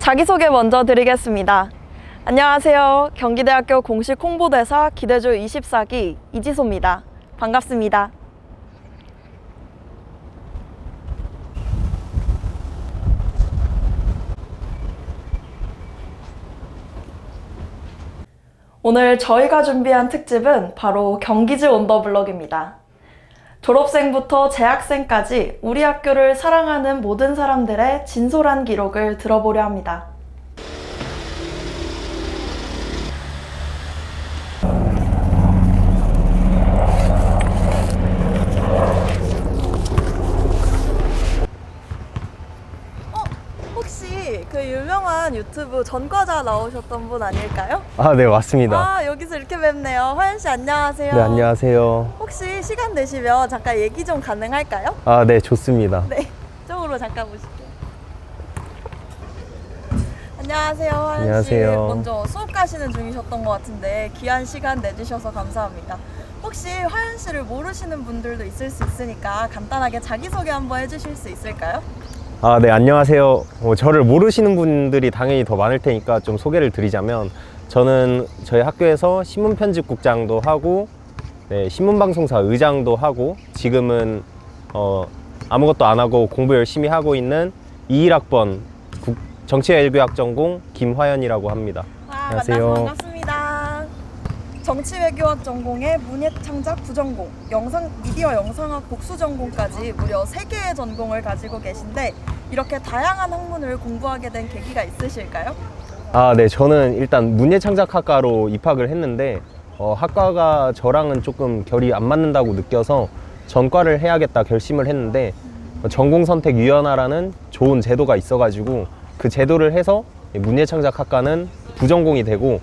자기소개 먼저 드리겠습니다. 안녕하세요. 경기대학교 공식 홍보대사 기대주 24기 이지소입니다. 반갑습니다. 오늘 저희가 준비한 특집은 바로 경기지 온더블럭입니다. 졸업생부터 재학생까지 우리 학교를 사랑하는 모든 사람들의 진솔한 기록을 들어보려 합니다. 혹시 그 유명한 유튜브 전과자 나오셨던 분 아닐까요? 네, 맞습니다. 아, 여기서 이렇게 뵙네요. 화연 씨 안녕하세요. 네, 안녕하세요. 혹시 시간 되시면 잠깐 얘기 좀 가능할까요? 네, 좋습니다. 네, 이쪽으로 잠깐 보실게요. 안녕하세요, 화연 씨. 안녕하세요. 먼저 수업 가시는 중이셨던 것 같은데 귀한 시간 내주셔서 감사합니다. 혹시 화연 씨를 모르시는 분들도 있을 수 있으니까 간단하게 자기소개 한번 해주실 수 있을까요? 네, 안녕하세요. 저를 모르시는 분들이 당연히 더 많을 테니까 좀 소개를 드리자면, 저는 저희 학교에서 신문편집국장도 하고, 네, 신문방송사 의장도 하고, 지금은 아무것도 안 하고 공부 열심히 하고 있는 21학번 정치외교학 전공 김화연이라고 합니다. 안녕하세요. 만나서 반갑습니다. 정치외교학 전공에 문예창작 부전공, 미디어 영상학 복수 전공까지 무려 3개의 전공을 가지고 계신데 이렇게 다양한 학문을 공부하게 된 계기가 있으실까요? 네, 저는 일단 문예창작학과로 입학을 했는데 학과가 저랑은 조금 결이 안 맞는다고 느껴서 전과를 해야겠다 결심을 했는데 전공선택위원회라는 좋은 제도가 있어가지고 그 제도를 해서 문예창작학과는 부전공이 되고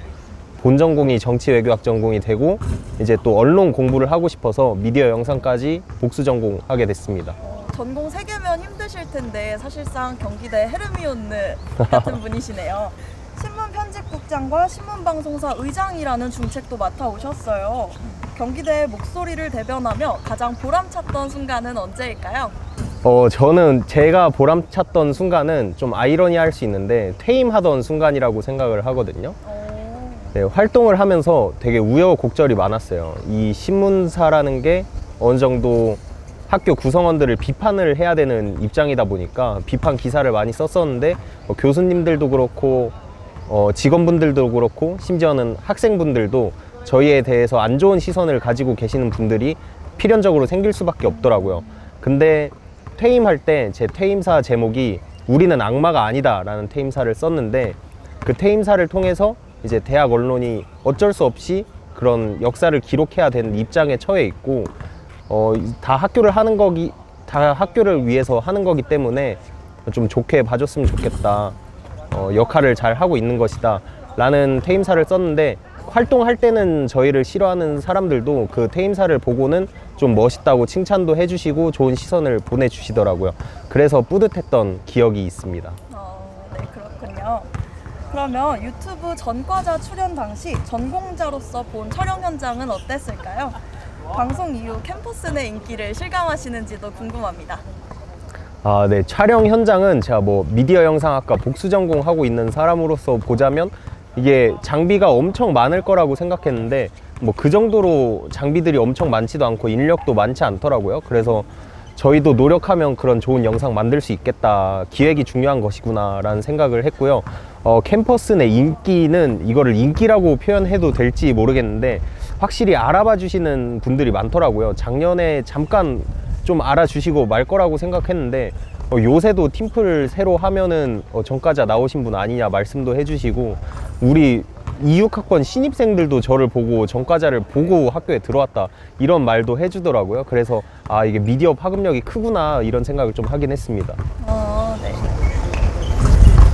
본전공이 정치외교학 전공이 되고 이제 또 언론 공부를 하고 싶어서 미디어 영상까지 복수 전공하게 됐습니다. 전공 3개면 힘드실 텐데 사실상 경기대 헤르미온느 같은 분이시네요. 신문편집국장과 신문방송사 의장이라는 중책도 맡아오셨어요. 경기대의 목소리를 대변하며 가장 보람찼던 순간은 언제일까요? 저는 제가 보람찼던 순간은 좀 아이러니할 수 있는데 퇴임하던 순간이라고 생각을 하거든요. 네, 활동을 하면서 되게 우여곡절이 많았어요. 이 신문사라는 게 어느 정도 학교 구성원들을 비판을 해야 되는 입장이다 보니까 비판 기사를 많이 썼었는데 교수님들도 그렇고 직원분들도 그렇고 심지어는 학생분들도 저희에 대해서 안 좋은 시선을 가지고 계시는 분들이 필연적으로 생길 수밖에 없더라고요. 근데 퇴임할 때 제 퇴임사 제목이 우리는 악마가 아니다 라는 퇴임사를 썼는데 그 퇴임사를 통해서 이제 대학 언론이 어쩔 수 없이 그런 역사를 기록해야 되는 입장에 처해 있고 다 학교를 위해서 하는 거기 때문에 좀 좋게 봐줬으면 좋겠다, 역할을 잘 하고 있는 것이다 라는 퇴임사를 썼는데 활동할 때는 저희를 싫어하는 사람들도 그 퇴임사를 보고는 좀 멋있다고 칭찬도 해주시고 좋은 시선을 보내주시더라고요. 그래서 뿌듯했던 기억이 있습니다. 네, 그렇군요. 그러면 유튜브 전과자 출연 당시 전공자로서 본 촬영 현장은 어땠을까요? 방송 이후 캠퍼스 내 인기를 실감하시는지도 궁금합니다. 네, 촬영 현장은 제가 미디어 영상학과 복수 전공하고 있는 사람으로서 보자면 이게 장비가 엄청 많을 거라고 생각했는데 그 정도로 장비들이 엄청 많지도 않고 인력도 많지 않더라고요. 그래서 저희도 노력하면 그런 좋은 영상 만들 수 있겠다, 기획이 중요한 것이구나 라는 생각을 했고요. 캠퍼스 내 인기는 이거를 인기라고 표현해도 될지 모르겠는데 확실히 알아봐 주시는 분들이 많더라고요. 작년에 잠깐 좀 알아주시고 말 거라고 생각했는데 요새도 팀플 새로 하면은 전과자 나오신 분 아니냐 말씀도 해주시고, 우리 26학번 신입생들도 저를 보고 전과자를 보고 학교에 들어왔다 이런 말도 해주더라고요. 그래서 이게 미디어 파급력이 크구나 이런 생각을 좀 하긴 했습니다. 네.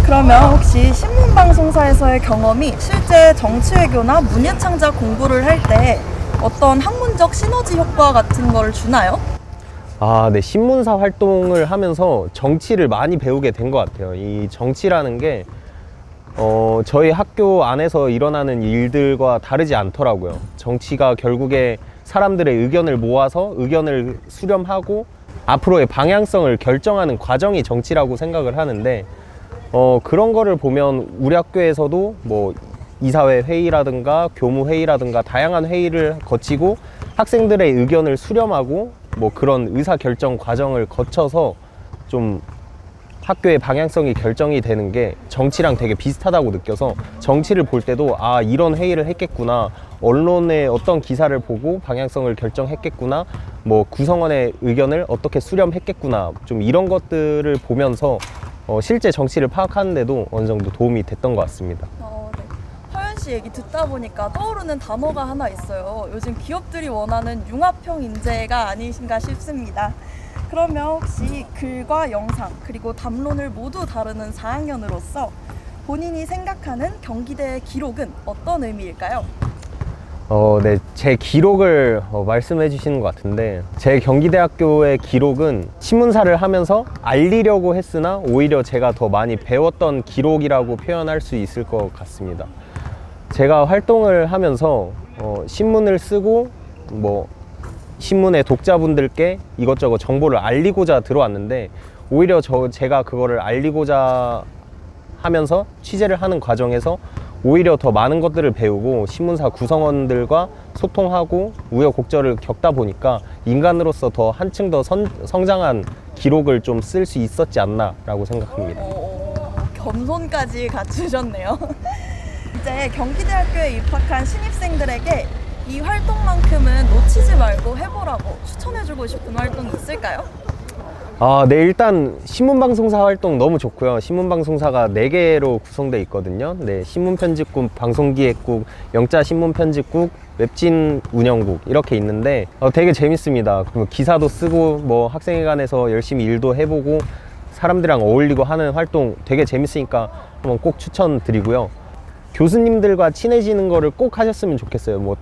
그러면 혹시 신문방송사에서의 경험이 실제 정치외교나 문예창작 공부를 할 때 어떤 학문적 시너지 효과 같은 걸 주나요? 네, 신문사 활동을 하면서 정치를 많이 배우게 된 것 같아요. 이 정치라는 게 저희 학교 안에서 일어나는 일들과 다르지 않더라고요. 정치가 결국에 사람들의 의견을 모아서 의견을 수렴하고 앞으로의 방향성을 결정하는 과정이 정치라고 생각을 하는데 그런 거를 보면 우리 학교에서도 뭐 이사회 회의라든가 교무 회의라든가 다양한 회의를 거치고 학생들의 의견을 수렴하고 뭐 그런 의사 결정 과정을 거쳐서 좀 학교의 방향성이 결정이 되는 게 정치랑 되게 비슷하다고 느껴서 정치를 볼 때도 아, 이런 회의를 했겠구나, 언론의 어떤 기사를 보고 방향성을 결정했겠구나, 뭐 구성원의 의견을 어떻게 수렴했겠구나, 좀 이런 것들을 보면서 실제 정치를 파악하는 데도 어느 정도 도움이 됐던 것 같습니다. 네. 허연 씨 얘기 듣다 보니까 떠오르는 단어가 하나 있어요. 요즘 기업들이 원하는 융합형 인재가 아니신가 싶습니다. 그러면 혹시 글과 영상 그리고 담론을 모두 다루는 4학년으로서 본인이 생각하는 경기대의 기록은 어떤 의미일까요? 네, 제 기록을 말씀해 주시는 것 같은데, 제 경기대학교의 기록은 신문사를 하면서 알리려고 했으나 오히려 제가 더 많이 배웠던 기록이라고 표현할 수 있을 것 같습니다. 제가 활동을 하면서 신문을 쓰고 뭐 신문의 독자분들께 이것저것 정보를 알리고자 들어왔는데, 오히려 제가 그거를 알리고자 하면서 취재를 하는 과정에서 오히려 더 많은 것들을 배우고 신문사 구성원들과 소통하고 우여곡절을 겪다 보니까 인간으로서 더 한층 더 성장한 기록을 좀 쓸 수 있었지 않나 라고 생각합니다. 겸손까지 갖추셨네요. 이제 경기대학교에 입학한 신입생들에게 이 활동만큼은 놓치지 말고 해보라고 추천해주고 싶은 활동이 있을까요? 네, 일단 신문방송사 활동 너무 좋고요. 신문방송사가 4개로 구성되어 있거든요. 네, 신문편집국, 방송기획국, 영자신문편집국, 웹진 운영국 이렇게 있는데 되게 재밌습니다. 기사도 쓰고 뭐 학생회관에서 열심히 일도 해보고 사람들이랑 어울리고 하는 활동 되게 재밌으니까 한번 꼭 추천드리고요. 교수님들과 친해지는 거를 꼭 하셨으면 좋겠어요. 뭐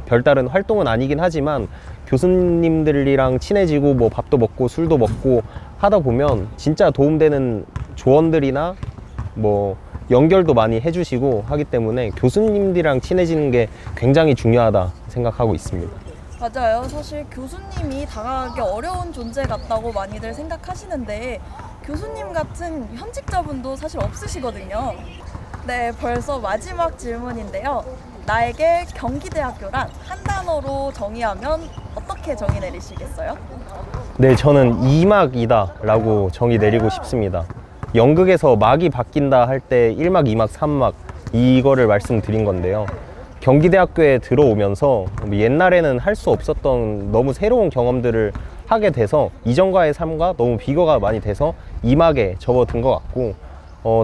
별다른 활동은 아니긴 하지만 교수님들이랑 친해지고 뭐 밥도 먹고 술도 먹고 하다 보면 진짜 도움되는 조언들이나 뭐 연결도 많이 해주시고 하기 때문에 교수님들이랑 친해지는 게 굉장히 중요하다 생각하고 있습니다. 맞아요. 사실 교수님이 다가가기 어려운 존재 같다고 많이들 생각하시는데 교수님 같은 현직자분도 사실 없으시거든요. 네, 벌써 마지막 질문인데요. 나에게 경기대학교란 한 단어로 정의하면 어떻게 정의 내리시겠어요? 네, 저는 2막이다 라고 정의 내리고 싶습니다. 연극에서 막이 바뀐다 할 때 1막, 2막, 3막 이거를 말씀드린 건데요. 경기대학교에 들어오면서 옛날에는 할 수 없었던 너무 새로운 경험들을 하게 돼서 이전과의 삶과 너무 비교가 많이 돼서 2막에 접어든 것 같고,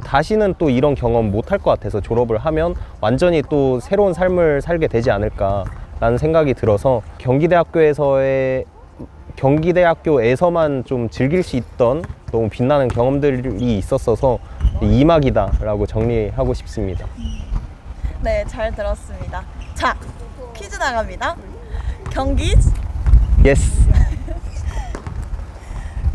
다시는 또 이런 경험 못 할 것 같아서 졸업을 하면 완전히 또 새로운 삶을 살게 되지 않을까라는 생각이 들어서 경기대학교에서만 좀 즐길 수 있던 너무 빛나는 경험들이 있었어서 2막이다 라고 정리하고 싶습니다. 네, 잘 들었습니다. 자, 퀴즈 나갑니다. 경기 예스.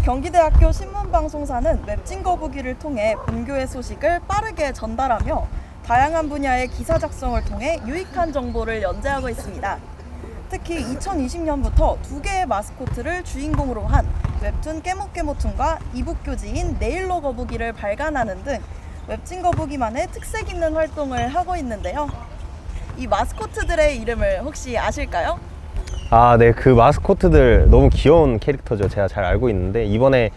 경기대학교 신문방송사는 웹진 거북이를 통해 본교의 소식을 빠르게 전달하며 다양한 분야의 기사 작성을 통해 유익한 정보를 연재하고 있습니다. 특히 2020년부터 2개의 마스코트를 주인공으로 한 웹툰 깨모깨모툰과 이북 교지인 네일러 거북이를 발간하는 등 웹진 거북이만의 특색 있는 활동을 하고 있는데요. 이 마스코트들의 이름을 혹시 아실까요? 네, 그 마스코트들 너무 귀여운 캐릭터죠. 제가 잘 알고 있는데 이번에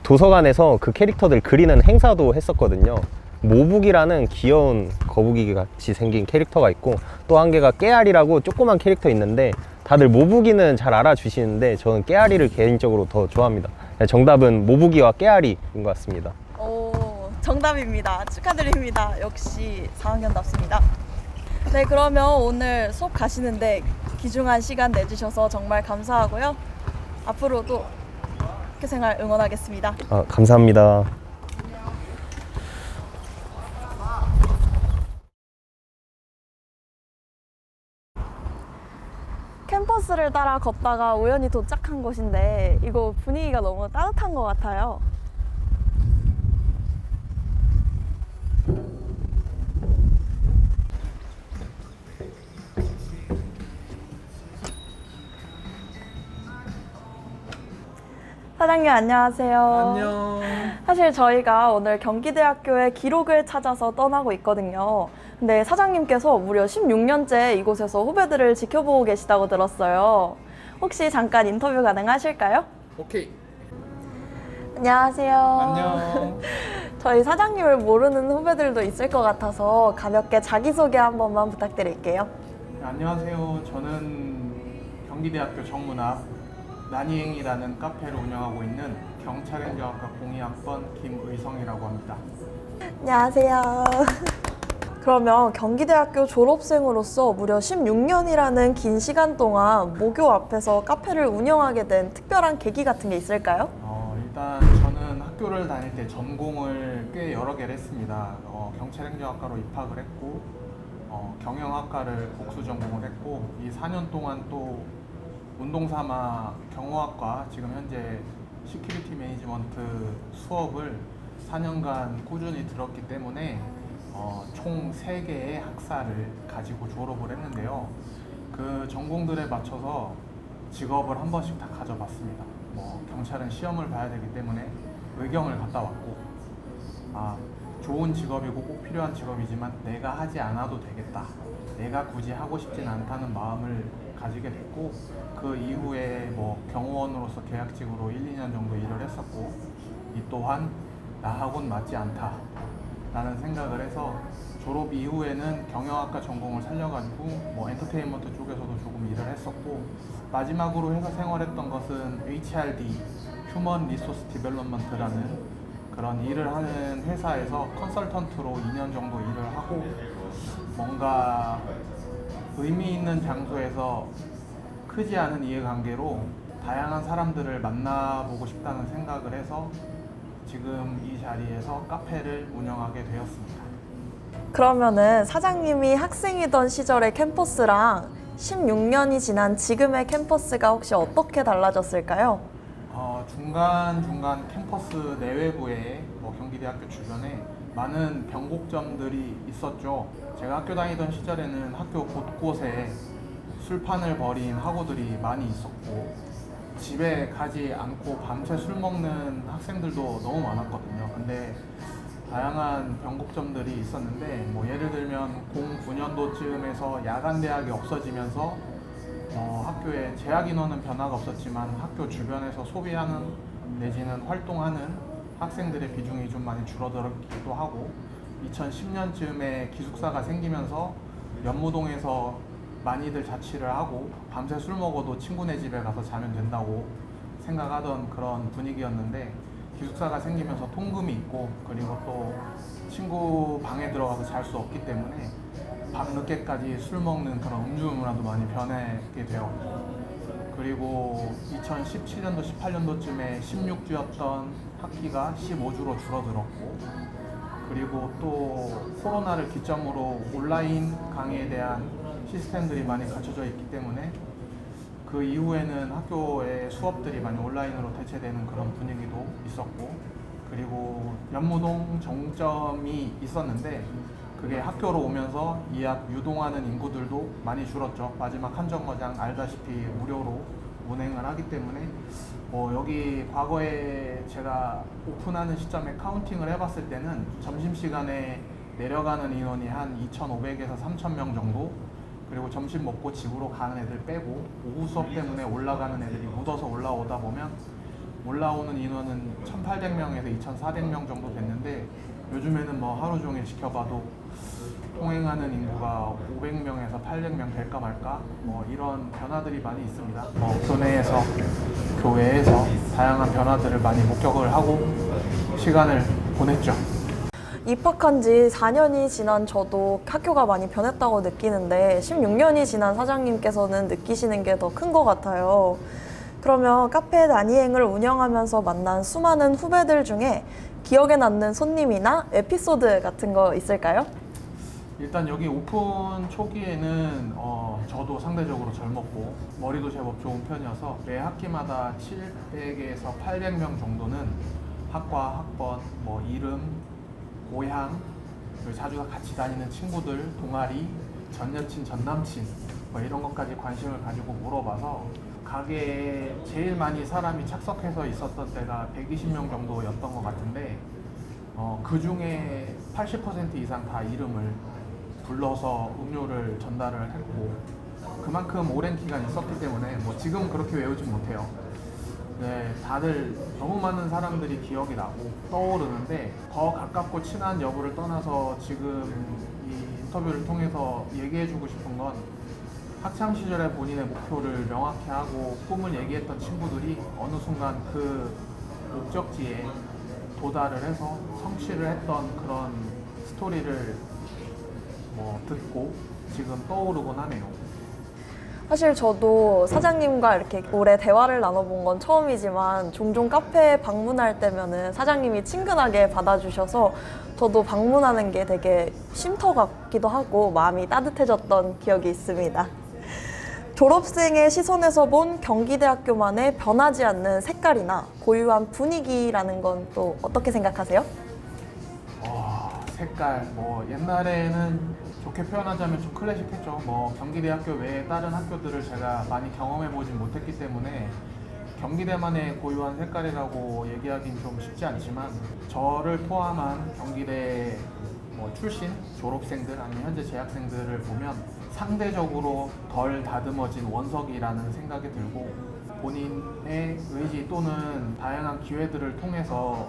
도서관에서 그 캐릭터들 그리는 행사도 했었거든요. 모북이라는 귀여운 거북이 같이 생긴 캐릭터가 있고, 또 한 개가 깨알이라고 조그만 캐릭터 있는데 다들 모북이는 잘 알아주시는데 저는 깨알이를 개인적으로 더 좋아합니다. 정답은 모북이와 깨알이인 것 같습니다. 오, 정답입니다. 축하드립니다. 역시 4학년답습니다. 네, 그러면 오늘 수업 가시는데 귀중한 시간 내주셔서 정말 감사하고요. 앞으로도 학교생활 응원하겠습니다. 감사합니다. 캠퍼스를 따라 걷다가 우연히 도착한 곳인데 이거 분위기가 너무 따뜻한 것 같아요. 사장님 안녕하세요. 안녕. 사실 저희가 오늘 경기대학교의 기록을 찾아서 떠나고 있거든요. 근데 사장님께서 무려 16년째 이곳에서 후배들을 지켜보고 계시다고 들었어요. 혹시 잠깐 인터뷰 가능하실까요? 오케이. 안녕하세요. 안녕. 저희 사장님을 모르는 후배들도 있을 것 같아서 가볍게 자기소개 한 번만 부탁드릴게요. 네, 안녕하세요. 저는 경기대학교 정문 앞 나니행이라는 카페를 운영하고 있는 경찰행정학과 02학번 김의성이라고 합니다. 안녕하세요. 그러면 경기대학교 졸업생으로서 무려 16년이라는 긴 시간 동안 모교 앞에서 카페를 운영하게 된 특별한 계기 같은 게 있을까요? 일단 저는 학교를 다닐 때 전공을 꽤 여러 개를 했습니다. 경찰행정학과로 입학을 했고 경영학과를 복수 전공을 했고 이 4년 동안 또 운동삼아 경호학과 지금 현재 시큐리티 매니지먼트 수업을 4년간 꾸준히 들었기 때문에 총 3개의 학사를 가지고 졸업을 했는데요. 그 전공들에 맞춰서 직업을 한 번씩 다 가져봤습니다. 경찰은 시험을 봐야 되기 때문에 의경을 갔다 왔고 좋은 직업이고 꼭 필요한 직업이지만 내가 하지 않아도 되겠다. 내가 굳이 하고 싶진 않다는 마음을 가지게 됐고 그 이후에 경호원으로서 계약직으로 1, 2년 정도 일을 했었고 이 또한 나하고는 맞지 않다 라는 생각을 해서 졸업 이후에는 경영학과 전공을 살려가지고 엔터테인먼트 쪽에서도 조금 일을 했었고 마지막으로 회사 생활했던 것은 HRD, 휴먼 리소스 디벨롭먼트라는 그런 일을 하는 회사에서 컨설턴트로 2년 정도 일을 하고 뭔가 의미 있는 장소에서 크지 않은 이해관계로 다양한 사람들을 만나보고 싶다는 생각을 해서 지금 이 자리에서 카페를 운영하게 되었습니다. 그러면은 사장님이 학생이던 시절의 캠퍼스랑 16년이 지난 지금의 캠퍼스가 혹시 어떻게 달라졌을까요? 중간중간 캠퍼스 내외부에 경기대학교 주변에 많은 변곡점들이 있었죠. 제가 학교 다니던 시절에는 학교 곳곳에 술판을 벌인 학우들이 많이 있었고 집에 가지 않고 밤새 술 먹는 학생들도 너무 많았거든요. 근데 다양한 변곡점들이 있었는데 예를 들면 09년도쯤에서 야간 대학이 없어지면서 학교에 재학 인원은 변화가 없었지만 학교 주변에서 소비하는 내지는 활동하는 학생들의 비중이 좀 많이 줄어들기도 하고 2010년쯤에 기숙사가 생기면서 연무동에서 많이들 자취를 하고 밤새 술 먹어도 친구네 집에 가서 자면 된다고 생각하던 그런 분위기였는데 기숙사가 생기면서 통금이 있고 그리고 또 친구 방에 들어가서 잘 수 없기 때문에 밤 늦게까지 술 먹는 그런 음주 문화도 많이 변하게 되었고 그리고 2017년도 18년도쯤에 16주였던 학기가 15주로 줄어들었고 그리고 또 코로나를 기점으로 온라인 강의에 대한 시스템들이 많이 갖춰져 있기 때문에 그 이후에는 학교의 수업들이 많이 온라인으로 대체되는 그런 분위기도 있었고 그리고 연무동 정점이 있었는데 그게 학교로 오면서 이 앞 유동하는 인구들도 많이 줄었죠. 마지막 한 정거장 알다시피 무료로 운행을 하기 때문에 여기 과거에 제가 오픈하는 시점에 카운팅을 해봤을 때는 점심시간에 내려가는 인원이 한 2,500에서 3,000명 정도 그리고 점심 먹고 집으로 가는 애들 빼고 오후 수업 때문에 올라가는 애들이 묻어서 올라오다 보면 올라오는 인원은 1,800명에서 2,400명 정도 됐는데 요즘에는 하루 종일 지켜봐도 통행하는 인구가 500명에서 800명 될까 말까 이런 변화들이 많이 있습니다. 교내에서 교외에서 다양한 변화들을 많이 목격을 하고 시간을 보냈죠. 입학한 지 4년이 지난 저도 학교가 많이 변했다고 느끼는데 16년이 지난 사장님께서는 느끼시는 게 더 큰 것 같아요. 그러면 카페 나니행을 운영하면서 만난 수많은 후배들 중에 기억에 남는 손님이나 에피소드 같은 거 있을까요? 일단 여기 오픈 초기에는 저도 상대적으로 젊었고 머리도 제법 좋은 편이어서 매 학기마다 700에서 800명 정도는 학과, 학번, 이름, 고향, 그리고 자주 같이 다니는 친구들, 동아리, 전 여친, 전 남친 이런 것까지 관심을 가지고 물어봐서 가게에 제일 많이 사람이 착석해서 있었던 때가 120명 정도였던 것 같은데 그 중에 80% 이상 다 이름을 불러서 음료를 전달을 했고 그만큼 오랜 기간 있었기 때문에 뭐 지금 그렇게 외우진 못해요. 네, 다들 너무 많은 사람들이 기억이 나고 떠오르는데 더 가깝고 친한 여부를 떠나서 지금 이 인터뷰를 통해서 얘기해주고 싶은 건 학창 시절에 본인의 목표를 명확히 하고 꿈을 얘기했던 친구들이 어느 순간 그 목적지에 도달을 해서 성취를 했던 그런 스토리를 듣고 지금 떠오르곤 하네요. 사실 저도 사장님과 이렇게 오래 대화를 나눠본 건 처음이지만 종종 카페에 방문할 때면은 사장님이 친근하게 받아주셔서 저도 방문하는 게 되게 쉼터 같기도 하고 마음이 따뜻해졌던 기억이 있습니다. 졸업생의 시선에서 본 경기대학교만의 변하지 않는 색깔이나 고유한 분위기라는 건 또 어떻게 생각하세요? 색깔 옛날에는 좋게 표현하자면 좀 클래식했죠. 경기대학교 외에 다른 학교들을 제가 많이 경험해 보진 못했기 때문에 경기대만의 고유한 색깔이라고 얘기하기는 좀 쉽지 않지만 저를 포함한 경기대 출신 졸업생들 아니면 현재 재학생들을 보면 상대적으로 덜 다듬어진 원석이라는 생각이 들고 본인의 의지 또는 다양한 기회들을 통해서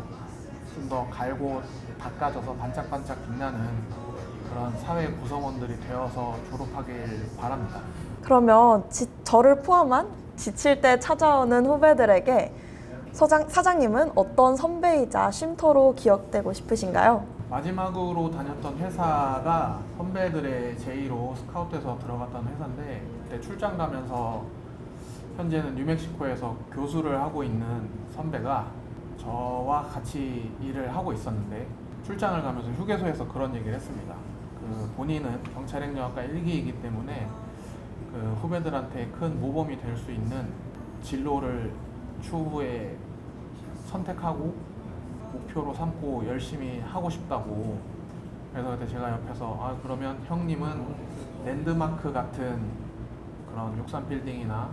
좀 더 갈고 닦아져서 반짝반짝 빛나는 그런 사회 구성원들이 되어서 졸업하길 바랍니다. 그러면 저를 포함한 지칠 때 찾아오는 후배들에게 사장님은 어떤 선배이자 쉼터로 기억되고 싶으신가요? 마지막으로 다녔던 회사가 선배들의 제의로 스카우트해서 들어갔던 회사인데 그때 출장 가면서 현재는 뉴멕시코에서 교수를 하고 있는 선배가 저와 같이 일을 하고 있었는데 출장을 가면서 휴게소에서 그런 얘기를 했습니다. 본인은 경찰행정학과 1기이기 때문에 후배들한테 큰 모범이 될 수 있는 진로를 추후에 선택하고 목표로 삼고 열심히 하고 싶다고. 그래서 그때 제가 옆에서 그러면 형님은 랜드마크 같은 그런 63빌딩이나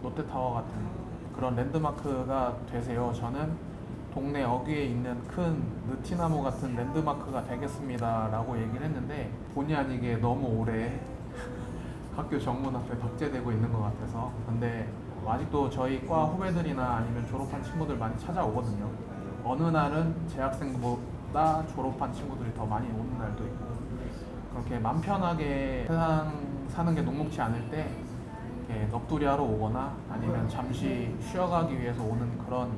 롯데타워 같은 그런 랜드마크가 되세요. 저는 동네 어귀에 있는 큰 느티나무 같은 랜드마크가 되겠습니다 라고 얘기를 했는데 본의 아니게 너무 오래 학교 정문 앞에 덕재되고 있는 것 같아서. 근데 아직도 저희 과 후배들이나 아니면 졸업한 친구들 많이 찾아오거든요. 어느 날은 재학생보다 졸업한 친구들이 더 많이 오는 날도 있고 그렇게 맘 편하게 세상 사는 게 녹록지 않을 때 넋두리 하러 오거나 아니면 잠시 쉬어가기 위해서 오는 그런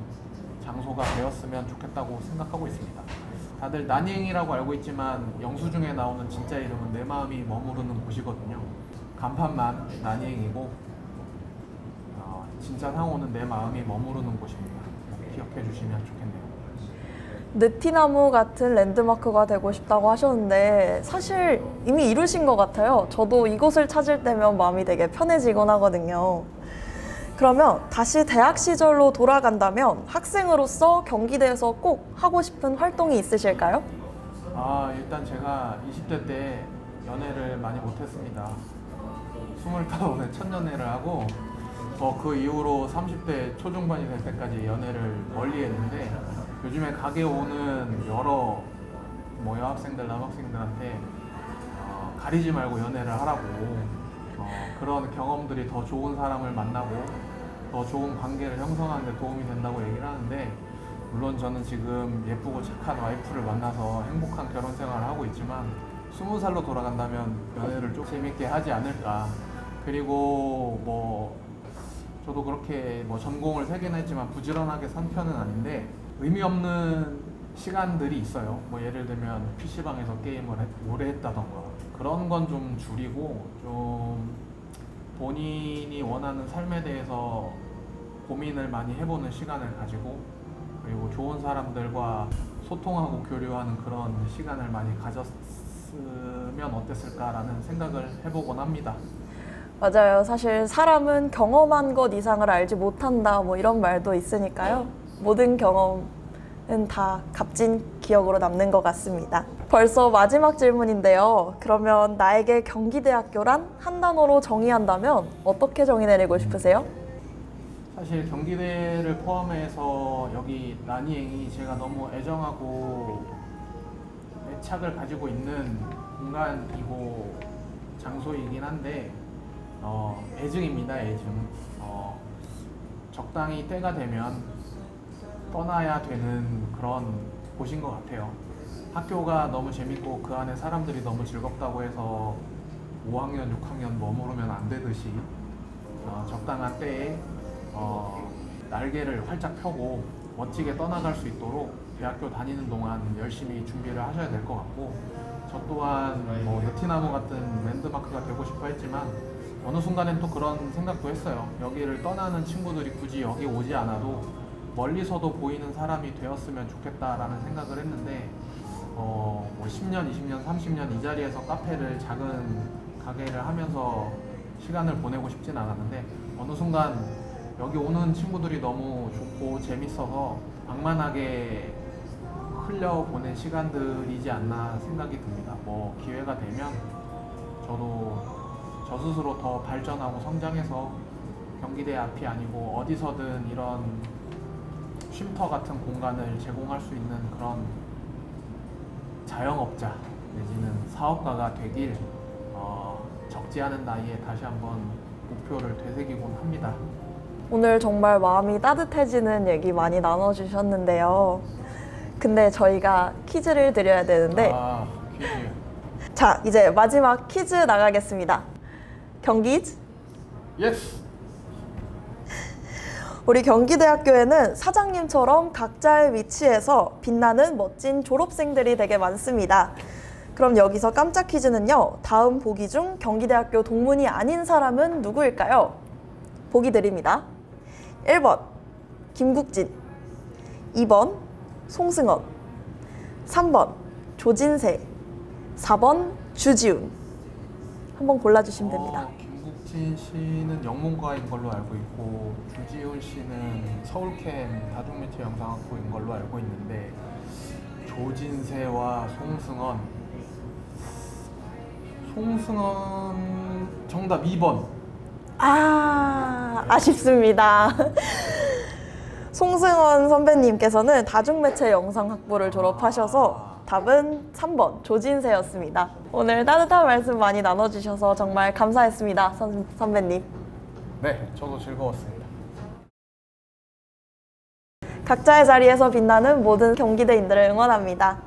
장소가 되었으면 좋겠다고 생각하고 있습니다. 다들 난이행이라고 알고 있지만 영수증에 나오는 진짜 이름은 내 마음이 머무르는 곳이거든요. 간판만 난이행이고 진짜 상호는 내 마음이 머무르는 곳입니다. 기억해 주시면 좋겠네요. 느티나무 같은 랜드마크가 되고 싶다고 하셨는데 사실 이미 이루신 것 같아요. 저도 이곳을 찾을 때면 마음이 되게 편해지곤 하거든요. 그러면 다시 대학 시절로 돌아간다면 학생으로서 경기대에서 꼭 하고 싶은 활동이 있으실까요? 일단 제가 20대 때 연애를 많이 못했습니다. 25에 첫 연애를 하고 그 이후로 30대 초중반이 될 때까지 연애를 멀리 했는데 요즘에 가게 오는 여러 여학생들, 남학생들한테 가리지 말고 연애를 하라고 그런 경험들이 더 좋은 사람을 만나고 더 좋은 관계를 형성하는 데 도움이 된다고 얘기를 하는데 물론 저는 지금 예쁘고 착한 와이프를 만나서 행복한 결혼 생활을 하고 있지만 20살로 돌아간다면 연애를 좀 재밌게 하지 않을까. 그리고 저도 그렇게 전공을 3개나 했지만 부지런하게 산 편은 아닌데 의미 없는 시간들이 있어요. 예를 들면 PC방에서 게임을 오래 했다던가 그런 건 좀 줄이고 좀 본인이 원하는 삶에 대해서 고민을 많이 해보는 시간을 가지고 그리고 좋은 사람들과 소통하고 교류하는 그런 시간을 많이 가졌으면 어땠을까라는 생각을 해보곤 합니다. 맞아요. 사실 사람은 경험한 것 이상을 알지 못한다 이런 말도 있으니까요. 모든 경험을 다 값진 기억으로 남는 것 같습니다. 벌써 마지막 질문인데요. 그러면 나에게 경기대학교란 한 단어로 정의한다면 어떻게 정의 내리고 싶으세요? 사실 경기대를 포함해서 여기 난이행이 제가 너무 애정하고 애착을 가지고 있는 공간이고 장소이긴 한데 애증입니다. 애증. 적당히 때가 되면 떠나야 되는 그런 곳인 것 같아요. 학교가 너무 재밌고 그 안에 사람들이 너무 즐겁다고 해서 5학년, 6학년 머무르면 안 되듯이 적당한 때에 날개를 활짝 펴고 멋지게 떠나갈 수 있도록 대학교 다니는 동안 열심히 준비를 하셔야 될 것 같고, 저 또한 뭐 여티나무 같은 랜드마크가 되고 싶어 했지만 어느 순간엔 또 그런 생각도 했어요. 여기를 떠나는 친구들이 굳이 여기 오지 않아도 멀리서도 보이는 사람이 되었으면 좋겠다라는 생각을 했는데 뭐 10년, 20년, 30년 이 자리에서 카페를 작은 가게를 하면서 시간을 보내고 싶진 않았는데 어느 순간 여기 오는 친구들이 너무 좋고 재밌어서 방만하게 흘려보낸 시간들이지 않나 생각이 듭니다. 뭐 기회가 되면 저도 저 스스로 더 발전하고 성장해서 경기대 앞이 아니고 어디서든 이런 쉼터 같은 공간을 제공할 수 있는 그런 자영업자 내지는 사업가가 되길 적지 않은 나이에 다시 한번 목표를 되새기곤 합니다. 오늘 정말 마음이 따뜻해지는 얘기 많이 나눠주셨는데요. 근데 저희가 퀴즈를 드려야 되는데 퀴즈. 자, 이제 마지막 퀴즈 나가겠습니다. 경기즈? 예스! 우리 경기대학교에는 사장님처럼 각자의 위치에서 빛나는 멋진 졸업생들이 되게 많습니다. 그럼 여기서 깜짝 퀴즈는요. 다음 보기 중 경기대학교 동문이 아닌 사람은 누구일까요? 보기 드립니다. 1번 김국진, 2번 송승헌, 3번 조진세, 4번 주지훈. 한번 골라주시면 됩니다. 김국진 씨는 영문과인 걸로 알고 있고 주지훈 씨는 서울캠 다중매체 영상학부인 걸로 알고 있는데 조진세와 송승헌 정답 2번. 아쉽습니다. 송승헌 선배님께서는 다중매체 영상학부를 졸업하셔서 답은 3번 조진세였습니다. 오늘 따뜻한 말씀 많이 나눠주셔서 정말 감사했습니다. 선배님. 네, 저도 즐거웠습니다. 각자의 자리에서 빛나는 모든 경기대인들을 응원합니다.